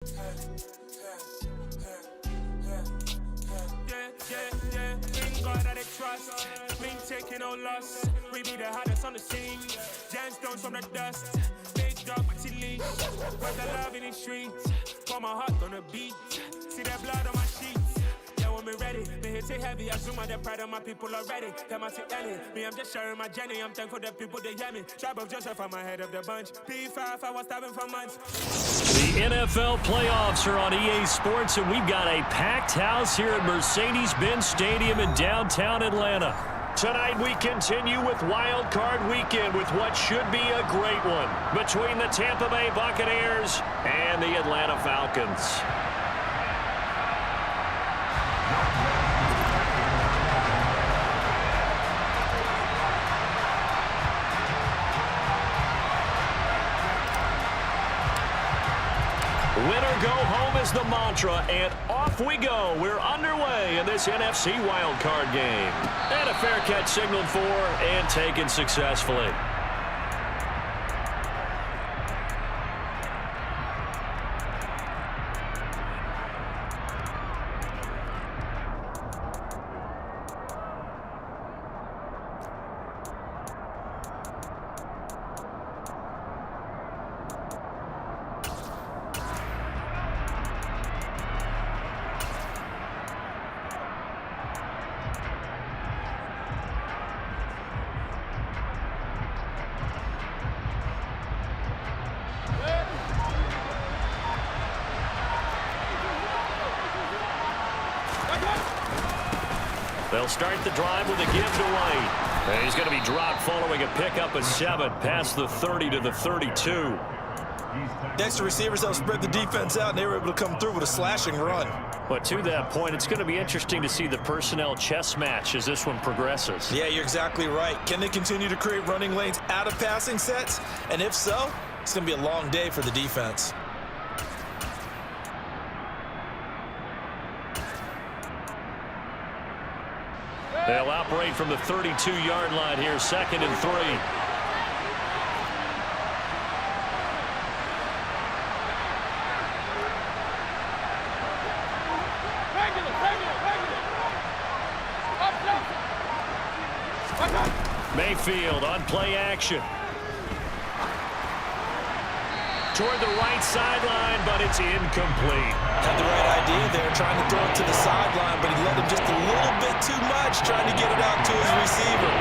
In God that I trust, me taking no loss. We be the hardest on the scene. Gemstones from the dust. Big dog, but he leash. Where's the love in the streets? Pour my heart on the beat. See that blood on my sheets. Yeah, when me ready, me hit it heavy. I zoom on the pride of my people already. Them I see Ellie. Me, I'm just sharing my journey. I'm thankful the people they hear me. Tribe of Joseph, I'm ahead of the bunch. P5, I was starving for months. The NFL playoffs are on EA Sports, and we've got a packed house here at Mercedes-Benz Stadium in downtown Atlanta. Tonight we continue with Wild Card Weekend with what should be a great one between the Tampa Bay Buccaneers and the Atlanta Falcons. Winner go home is the mantra, and off we go. We're underway in this NFC wildcard game. And a fair catch signaled for and taken successfully. They'll start the drive with a give to White. And he's going to be dropped following a pickup of 7 past the 30 to the 32. Extra receivers helped spread the defense out, and they were able to come through with a slashing run. But to that point, it's going to be interesting to see the personnel chess match as this one progresses. Yeah, you're exactly right. Can they continue to create running lanes out of passing sets? And if so, it's going to be a long day for the defense. They'll operate from the 32-yard line here, 2nd and 3. Mayfield on play action. Toward the right sideline, but it's incomplete. Had the right idea there, trying to throw it to the sideline, but he let him just a little bit too much, trying to get it out to his receiver.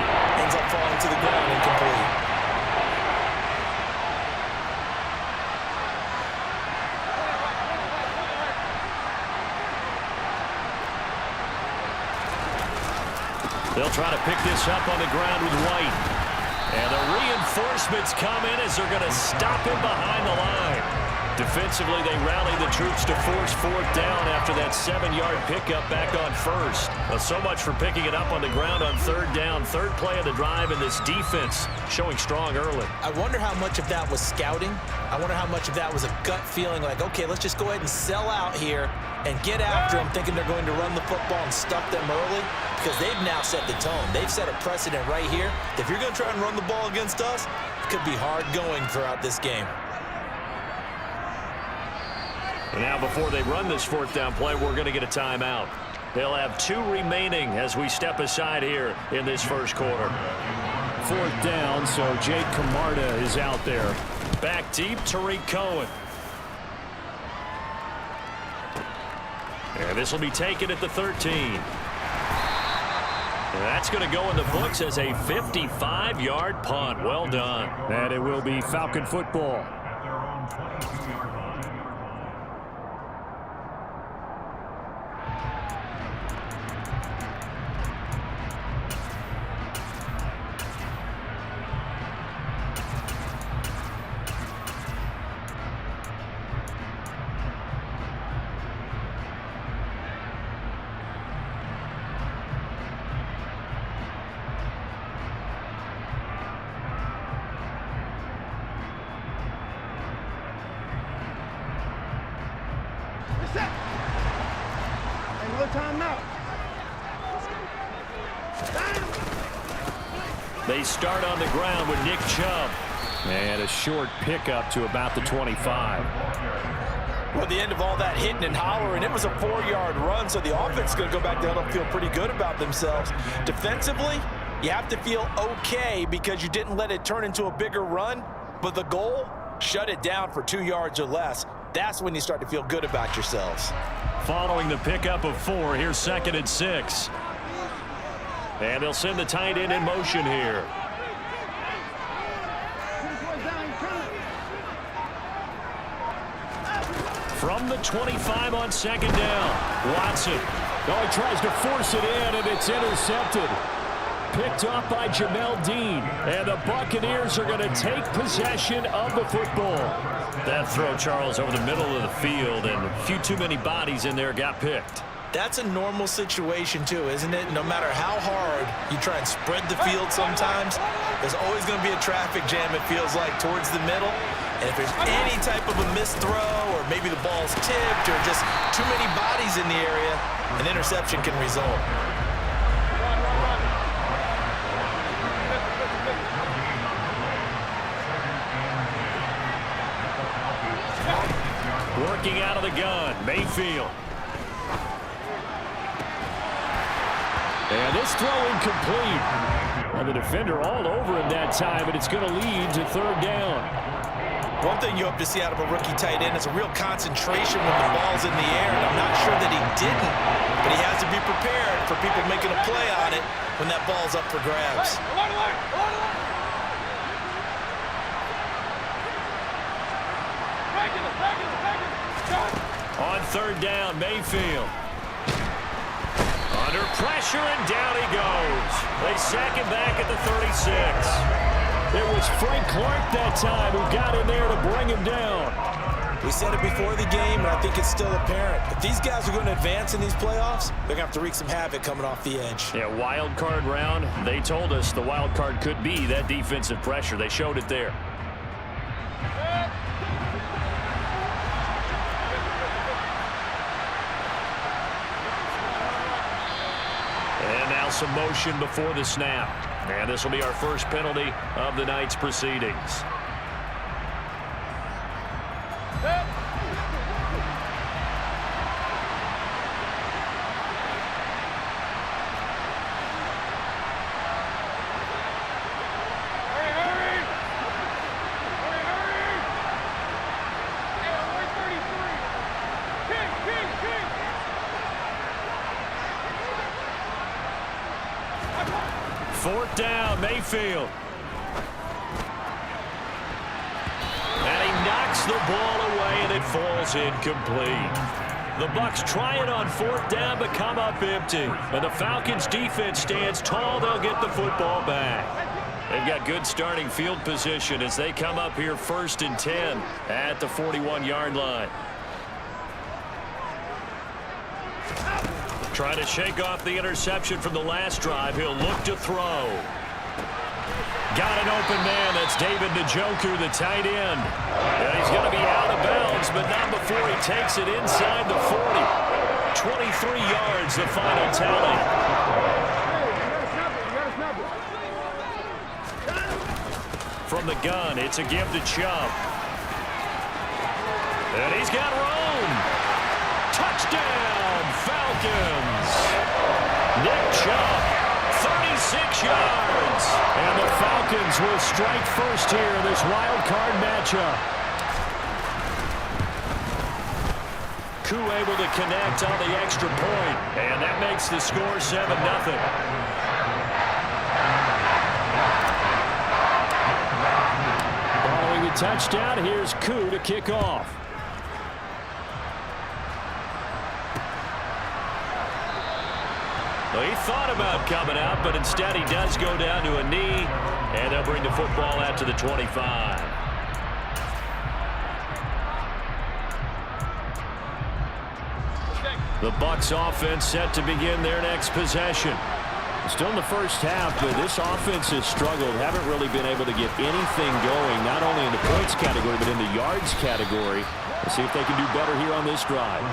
Ends up falling to the ground, incomplete. They'll try to pick this up on the ground with White. And the reinforcements come in as they're going to stop him behind the line. Defensively, they rally the troops to force 4th down after that 7-yard pickup back on 1st. Well, so much for picking it up on the ground on 3rd down. 3rd play of the drive, and this defense showing strong early. I wonder how much of that was scouting. I wonder how much of that was a gut feeling like, okay, let's just go ahead and sell out here and get after them, thinking they're going to run the football and stuff them early, because they've now set the tone. They've set a precedent right here. If you're going to try and run the ball against us, it could be hard going throughout this game. And now before they run this 4th down play, we're going to get a timeout. They'll have 2 remaining as we step aside here in this first quarter. 4th down, so Jake Camarda is out there. Back deep, Tariq Cohen. And this will be taken at the 13. And that's going to go in the books as a 55-yard punt. Well done. And it will be Falcon football. They start on the ground with Nick Chubb. And a short pickup to about the 25. Well, at the end of all that hitting and hollering, it was a 4-yard run, so the offense is going to go back down and feel pretty good about themselves. Defensively, you have to feel okay because you didn't let it turn into a bigger run, but the goal, shut it down for 2 yards or less. That's when you start to feel good about yourselves. Following the pickup of 4, here's 2nd and 6. And they'll send the tight end in motion here. From the 25 on 2nd down, Watson. Oh, he tries to force it in, and it's intercepted. Picked off by Jamel Dean. And the Buccaneers are going to take possession of the football. That throw, Charles, over the middle of the field, and a few too many bodies in there got picked. That's a normal situation, too, isn't it? No matter how hard you try and spread the field sometimes, there's always going to be a traffic jam, it feels like, towards the middle. And if there's any type of a missed throw or maybe the ball's tipped or just too many bodies in the area, an interception can result. Working out of the gun, Mayfield. And this throw incomplete. And the defender all over him that time, but it's going to lead to 3rd down. One thing you hope to see out of a rookie tight end is a real concentration when the ball's in the air, and I'm not sure that he didn't, but he has to be prepared for people making a play on it when that ball's up for grabs. On 3rd down, Mayfield. Under pressure, and down he goes. They sack him back at the 36. It was Frank Clark that time who got in there to bring him down. We said it before the game, and I think it's still apparent. If these guys are going to advance in these playoffs, they're going to have to wreak some havoc coming off the edge. Yeah, wild card round. They told us the wild card could be that defensive pressure. They showed it there. And now some motion before the snap. And this will be our first penalty of the night's proceedings. Fourth down, Mayfield. And he knocks the ball away, and it falls incomplete. The Bucs try it on 4th down, but come up empty. And the Falcons' defense stands tall. They'll get the football back. They've got good starting field position as they come up here 1st and 10 at the 41-yard line. Trying to shake off the interception from the last drive. He'll look to throw. Got an open man. That's David Njoku, the tight end. And he's going to be out of bounds, but not before he takes it inside the 40. 23 yards, the final tally. From the gun, it's a give to Chubb. And he's got room. Touchdown, Falcons. Nick Chubb, 36 yards. And the Falcons will strike first here in this wild card matchup. Koo able to connect on the extra point, and that makes the score 7-0. Following the touchdown, here's Koo to kick off. Well, he thought about coming out, but instead he does go down to a knee, and they'll bring the football out to the 25. The Bucs offense set to begin their next possession. Still in the first half, but this offense has struggled. Haven't really been able to get anything going, not only in the points category, but in the yards category. Let's see if they can do better here on this drive.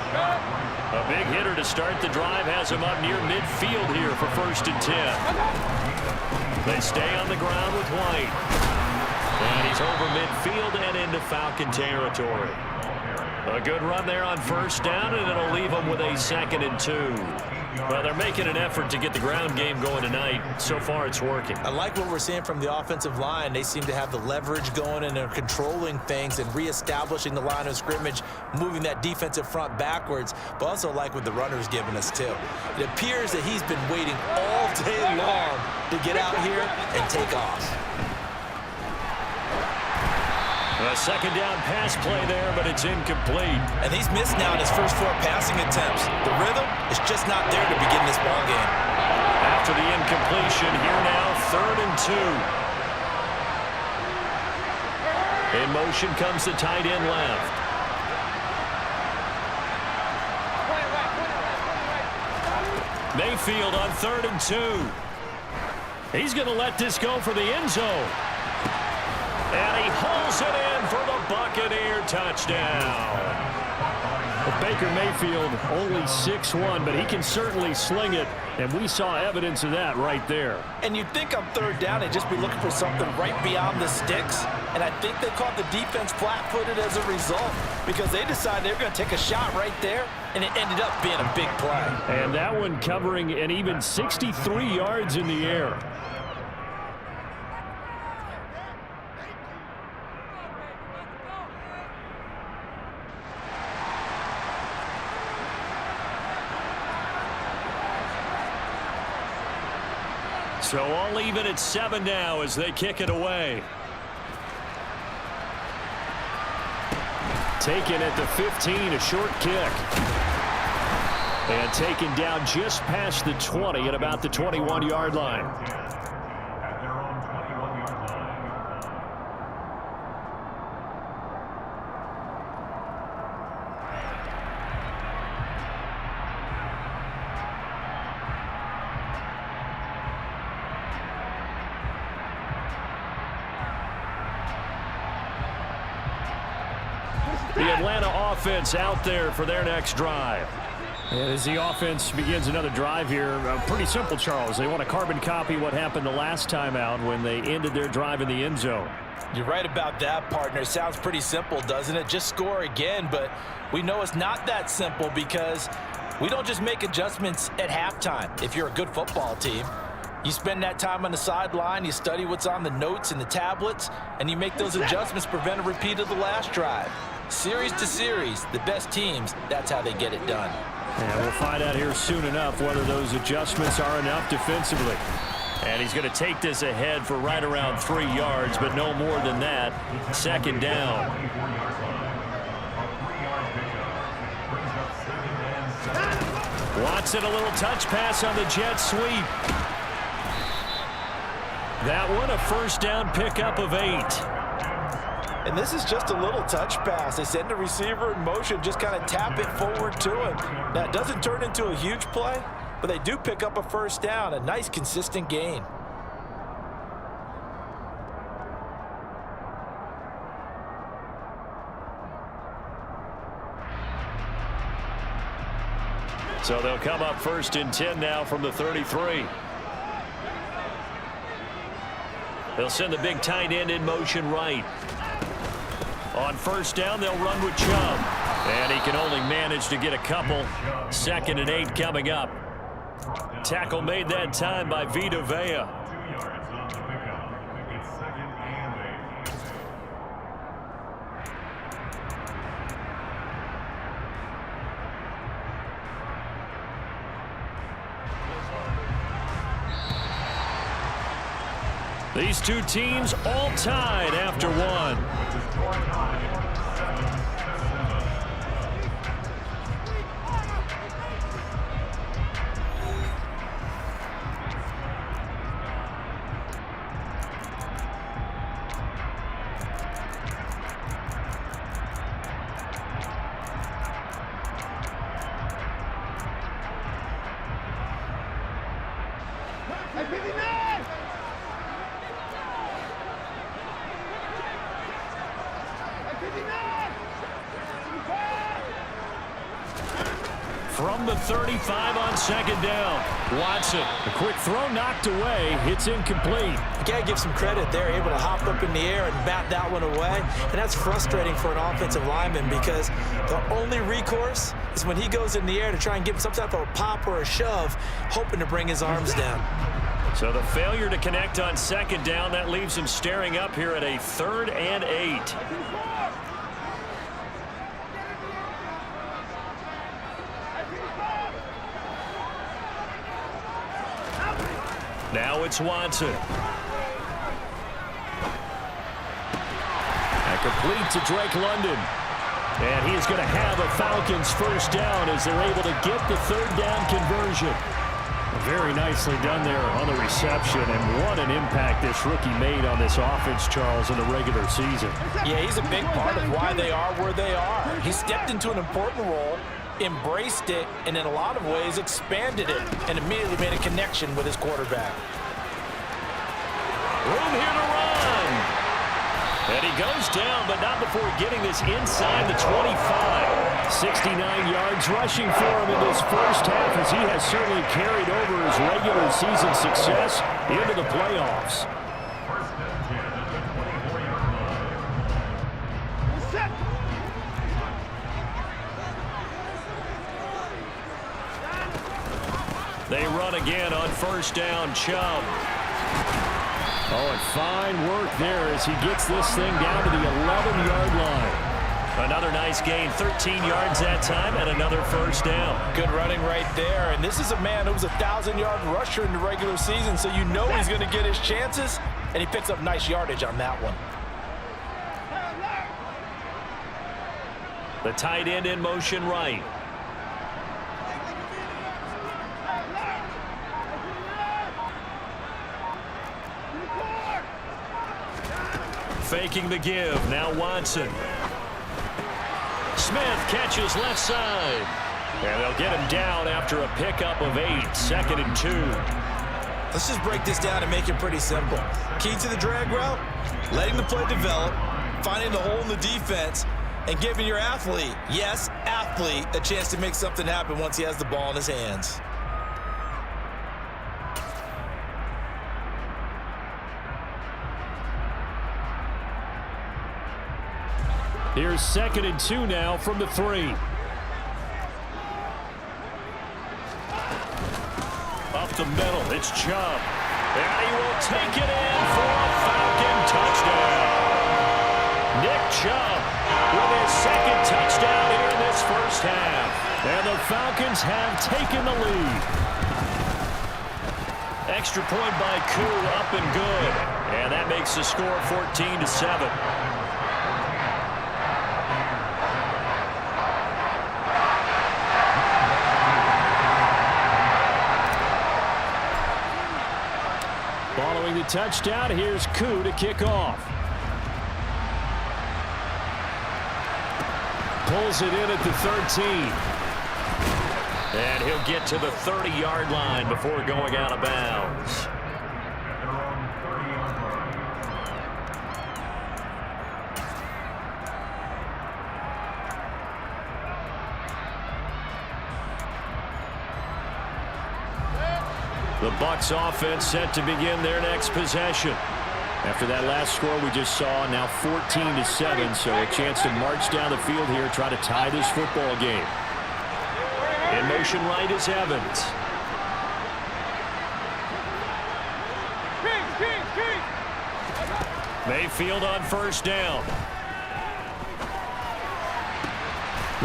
A big hitter to start the drive has him up near midfield here for 1st and 10. They stay on the ground with White. And he's over midfield and into Falcon territory. A good run there on first down, and it'll leave them with a 2nd and 2. Well, they're making an effort to get the ground game going tonight. So far, it's working. I like what we're seeing from the offensive line. They seem to have the leverage going, and they're controlling things and reestablishing the line of scrimmage, moving that defensive front backwards, but also like what the runner's giving us, too. It appears that he's been waiting all day long to get out here and take off. A 2nd down pass play there, but it's incomplete. And he's missed now in his first 4 passing attempts. The rhythm is just not there to begin this ball game. After the incompletion, here now, 3rd and 2. In motion comes the tight end left. Mayfield on 3rd and 2. He's going to let this go for the end zone. And he hauls it in for the Buccaneer touchdown. Well, Baker Mayfield only 6'1", but he can certainly sling it, and we saw evidence of that right there. And you'd think on 3rd down they'd just be looking for something right beyond the sticks, and I think they caught the defense flat-footed as a result because they decided they were going to take a shot right there, and it ended up being a big play. And that one covering an even 63 yards in the air. So all even at 7 now as they kick it away. Taken at the 15, a short kick. And taken down just past the 20 at about the 21-yard line. The Atlanta offense out there for their next drive. And as the offense begins another drive here, pretty simple, Charles. They want to carbon copy what happened the last time out when they ended their drive in the end zone. You're right about that, partner. It sounds pretty simple, doesn't it? Just score again, but we know it's not that simple because we don't just make adjustments at halftime. If you're a good football team, you spend that time on the sideline, you study what's on the notes and the tablets, and you make those adjustments, prevent a repeat of the last drive. Series to series, the best teams, that's how they get it done. And we'll find out here soon enough whether those adjustments are enough defensively. And he's going to take this ahead for right around 3 yards, but no more than that. 2nd down. Watson, a little touch pass on the jet sweep. That one, a 1st down pickup of 8. And this is just a little touch pass. They send the receiver in motion, just kind of tap it forward to him. Now, it doesn't turn into a huge play, but they do pick up a 1st down, a nice, consistent gain. So they'll come up 1st and 10 now from the 33. They'll send the big tight end in motion right. On 1st down, they'll run with Chubb. And he can only manage to get a couple. 2nd and 8 coming up. Tackle made that time by Vita Vea. These two teams all tied after one. from the 35 on second down. Watson. A quick throw knocked away. It's incomplete. You got to give some credit there, able to hop up in the air and bat that one away. And that's frustrating for an offensive lineman because the only recourse is when he goes in the air to try and give him some type of a pop or a shove, hoping to bring his arms down. So the failure to connect on second down, that leaves him staring up here at a 3rd and 8. Now it's Watson. And complete to Drake London. And he is going to have a Falcons first down as they're able to get the 3rd down conversion. Very nicely done there on the reception, and what an impact this rookie made on this offense, Charles, in the regular season. Yeah, he's a big part of why they are where they are. He stepped into an important role, embraced it, and in a lot of ways expanded it, and immediately made a connection with his quarterback. Room here to run. And he goes down, but not before getting this inside the 25. 69 yards rushing for him in this first half, as he has certainly carried over his regular season success into the playoffs. They run again on first down. Chubb. Oh, and fine work there as he gets this thing down to the 11-yard line. Another nice gain, 13 yards that time, and another first down. Good running right there, and this is a man who was a 1,000-yard rusher in the regular season, so you know he's going to get his chances, and he picks up nice yardage on that one. The tight end in motion right. Faking the give, now Watson. Smith catches left side. And they'll get him down after a pickup of 8, 2nd and 2. Let's just break this down and make it pretty simple. Key to the drag route, letting the play develop, finding the hole in the defense, and giving your athlete, yes, athlete, a chance to make something happen once he has the ball in his hands. Here's 2nd and 2 now from the 3. Up the middle, it's Chubb. And he will take it in for a Falcon touchdown. Nick Chubb with his 2nd touchdown here in this first half. And the Falcons have taken the lead. Extra point by Koo, up and good. And that makes the score 14-7. Following the touchdown, here's Koo to kick off. Pulls it in at the 13. And he'll get to the 30-yard line before going out of bounds. The Bucs offense set to begin their next possession. After that last score we just saw, now 14-7, so a chance to march down the field here, try to tie this football game. In motion right is Evans. Mayfield on first down.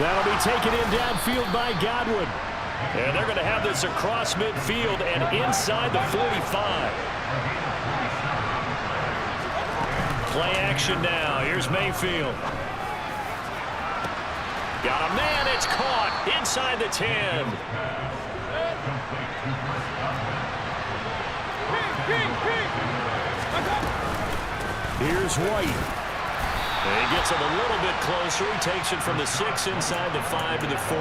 That'll be taken in downfield by Godwin. And they're going to have this across midfield and inside the 45. Play action now. Here's Mayfield. Got a man. It's caught inside the 10. Here's White. And he gets him a little bit closer. He takes it from the 6 inside the 5 to the 4.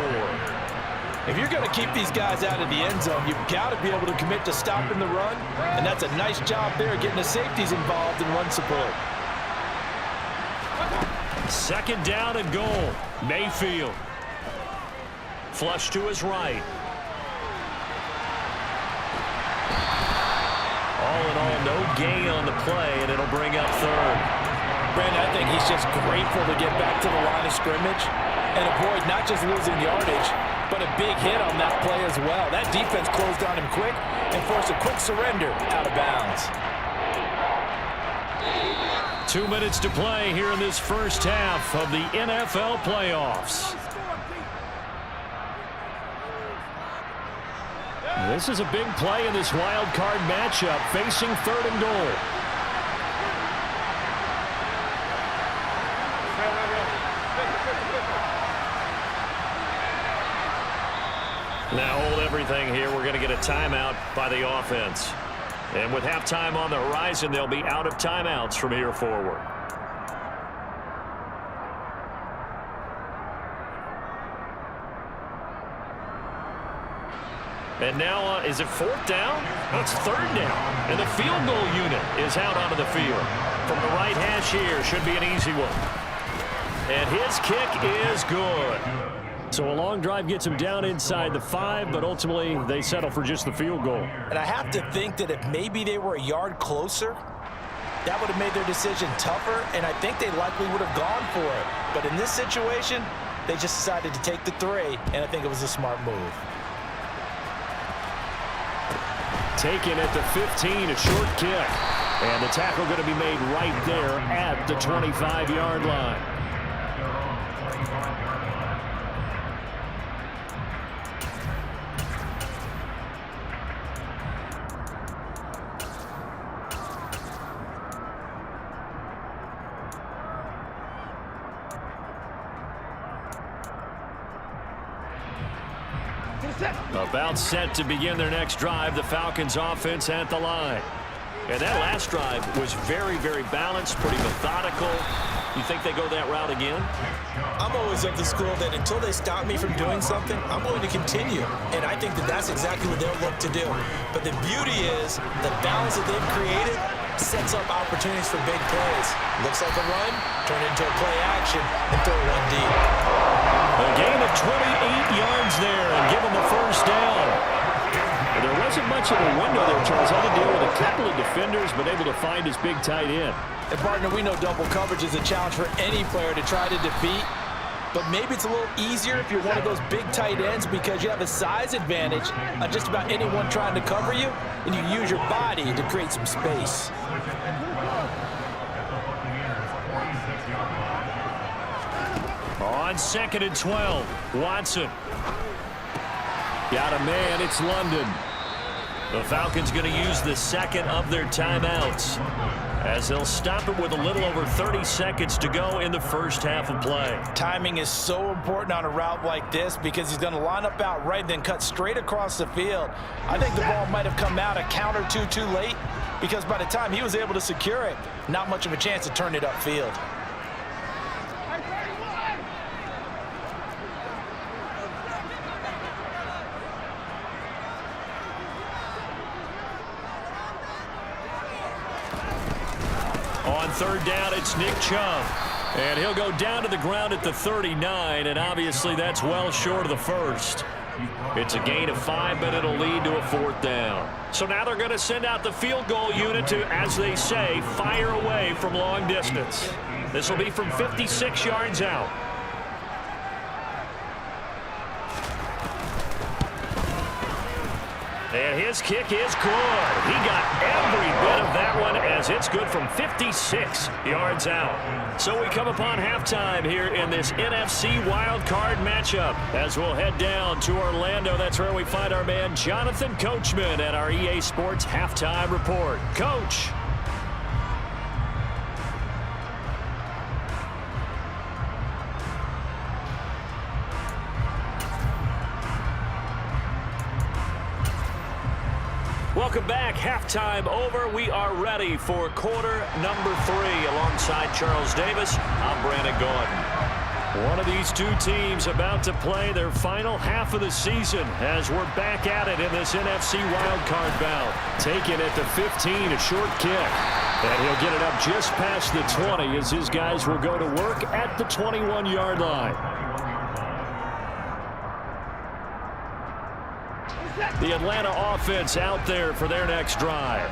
If you're going to keep these guys out of the end zone, you've got to be able to commit to stopping the run, and that's a nice job there getting the safeties involved in run support. 2nd down and goal. Mayfield flush to his right. All in all, no gain on the play, and it'll bring up third. Brandon, I think he's just grateful to get back to the line of scrimmage and avoid not just losing yardage, but a big hit on that play as well. That defense closed on him quick and forced a quick surrender out of bounds. 2 minutes to play here in this first half of the NFL playoffs. This is a big play in this wild card matchup, facing 3rd and goal. Now hold everything here. We're going to get a timeout by the offense. And with halftime on the horizon, they'll be out of timeouts from here forward. And now, is it 4th down? No, it's 3rd down. And the field goal unit is out onto the field. From the right hash here, should be an easy one. And his kick is good. So a long drive gets him down inside the 5, but ultimately they settle for just the field goal. And I have to think that if maybe they were a yard closer, that would have made their decision tougher, and I think they likely would have gone for it. But in this situation, they just decided to take the 3, and I think it was a smart move. Taken at the 15, a short kick. And the tackle going to be made right there at the 25-yard line. About set to begin their next drive, the Falcons offense at the line. And that last drive was very, very balanced, pretty methodical. You think they go that route again? I'm always of the school that until they stop me from doing something, I'm going to continue. And I think that that's exactly what they'll look to do. But the beauty is the balance that they've created sets up opportunities for big plays. Looks like a run, turn it into a play action, and throw one deep. A gain of 28 yards there and give them the first down. There wasn't much of a window there, Charles. Had to deal with a couple of defenders, but able to find his big tight end. And, partner, we know double coverage is a challenge for any player to try to defeat. But maybe it's a little easier if you're one of those big tight ends because you have a size advantage on just about anyone trying to cover you, and you use your body to create some space. On 2nd and 12, Watson. Got a man, it's London. The Falcons going to use the second of their timeouts as they'll stop it with a little over 30 seconds to go in the first half of play. Timing is so important on a route like this because he's going to line up out right, then cut straight across the field. I think the ball might have come out a count or two too late because by the time he was able to secure it, not much of a chance to turn it upfield. On 3rd down, it's Nick Chubb. And he'll go down to the ground at the 39, and obviously that's well short of the first. It's a gain of 5, but it'll lead to a 4th down. So now they're going to send out the field goal unit to, as they say, fire away from long distance. This will be from 56 yards out. And his kick is good. He got every bit of that one as it's good from 56 yards out. So we come upon halftime here in this NFC wild card matchup as we'll head down to Orlando. That's where we find our man Jonathan Coachman at our EA Sports Halftime Report. Coach. Welcome back. Halftime over. We are ready for quarter number 3 alongside Charles Davis. I'm Brandon Gordon. One of these two teams about to play their final half of the season as we're back at it in this NFC wildcard bout. Taken at the 15, a short kick. And he'll get it up just past the 20 as his guys will go to work at the 21-yard line. The Atlanta offense out there for their next drive.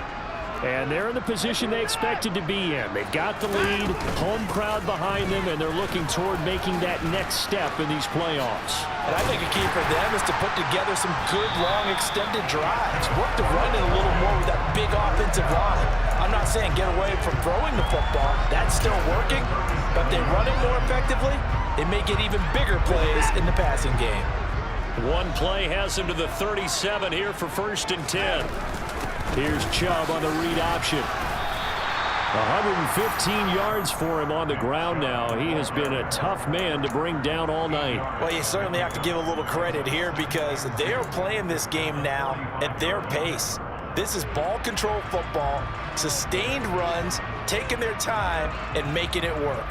And they're in the position they expected to be in. They've got the lead, home crowd behind them, and they're looking toward making that next step in these playoffs. And I think a key for them is to put together some good, long, extended drives. Work the run in a little more with that big offensive line. I'm not saying get away from throwing the football. That's still working. But if they run it more effectively, they may get even bigger plays in the passing game. One play has him to the 37 here for 1st and 10. Here's Chubb on the read option. 115 yards for him on the ground now. He has been a tough man to bring down all night. Well, you certainly have to give a little credit here because they are playing this game now at their pace. This is ball control football, sustained runs, taking their time, and making it work.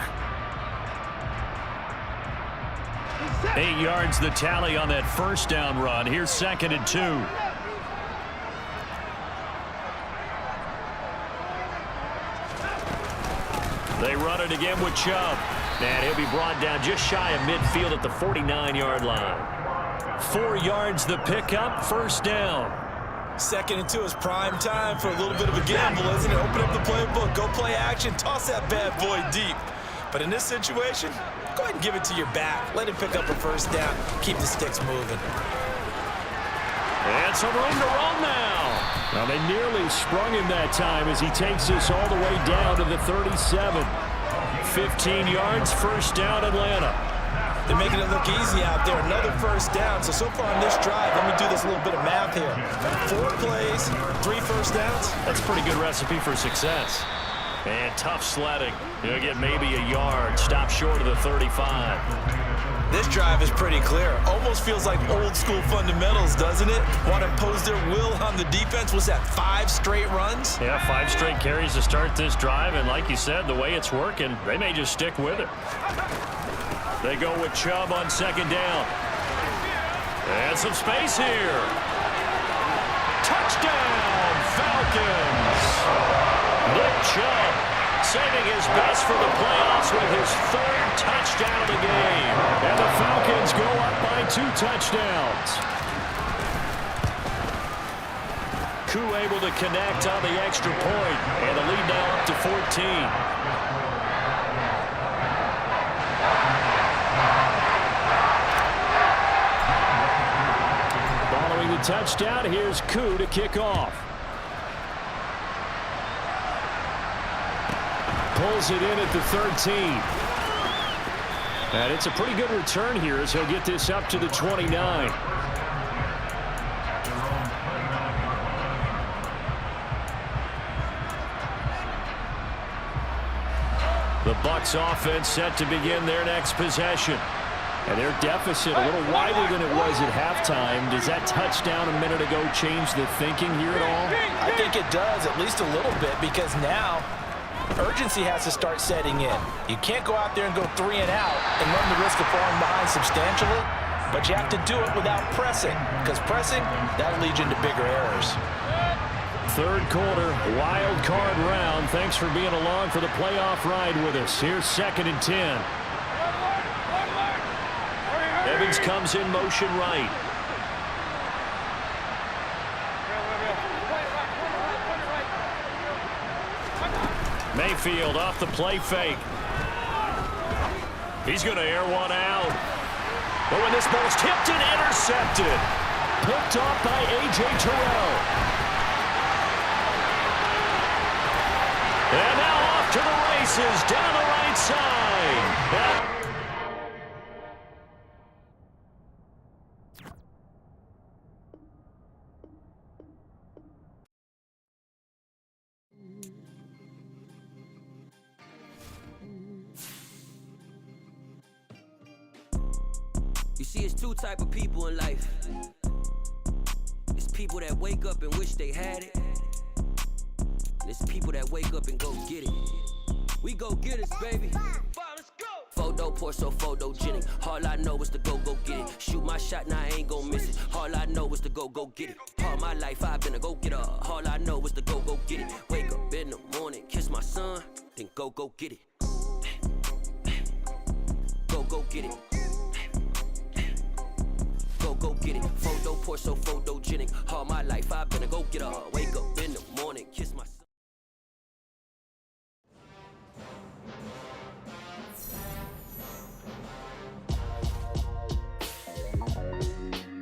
8 yards the tally on that 1st down run. Here's 2nd and 2. They run it again with Chubb. And he'll be brought down just shy of midfield at the 49-yard line. 4 yards the pickup, 1st down. 2nd and 2 is prime time for a little bit of a gamble, isn't it? Open up the playbook, go play action, toss that bad boy deep. But in this situation, go ahead and give it to your back. Let him pick up a 1st down. Keep the sticks moving. And some room to run now. Now they nearly sprung him that time as he takes this all the way down to the 37. 15 yards, 1st down Atlanta. They're making it look easy out there. Another 1st down. So far on this drive, let me do this little bit of math here. 4 plays, 3 1st downs. That's a pretty good recipe for success. And tough sledding. He'll get maybe a yard. Stop short of the 35. This drive is pretty clear. Almost feels like old school fundamentals, doesn't it? Want to impose their will on the defense. Was that 5 straight runs? Yeah, 5 straight carries to start this drive. And like you said, the way it's working, they may just stick with it. They go with Chubb on 2nd down. And some space here. Touchdown, Falcons! Nick Chubb saving his best for the playoffs with his 3rd touchdown of the game. And the Falcons go up by 2 touchdowns. Koo able to connect on the extra point. And the lead now up to 14. Following the touchdown, here's Koo to kick off. Pulls it in at the 13. And it's a pretty good return here as he'll get this up to the 29. The Bucs offense set to begin their next possession. And their deficit a little wider than it was at halftime. Does that touchdown a minute ago change the thinking here at all? I think it does, at least a little bit, because now urgency has to start setting in. You can't go out there and go 3 and out and run the risk of falling behind substantially, but you have to do it without pressing, because pressing, that'll lead you into bigger errors. 3rd quarter, wild card round. Thanks for being along for the playoff ride with us. Here's 2nd and 10. Evans comes in motion right. Mayfield off the play fake. He's going to air one out. Oh, and this ball's tipped and intercepted. Picked off by A.J. Terrell. And now off to the races down the right side. You see, it's 2 type of people in life. It's people that wake up and wish they had it. And it's people that wake up and go get it. We go get it, baby. Photo Porso, photogenic. All I know is to go get it. Shoot my shot, now I ain't gon' miss it. All I know is to go get it. All my life I've been a go-getter. All I know is to go get it. Wake up in the morning, kiss my son, then go get it. Go get it. Go get it. Photo Porso, photogenic. All my life I've been a go-getter.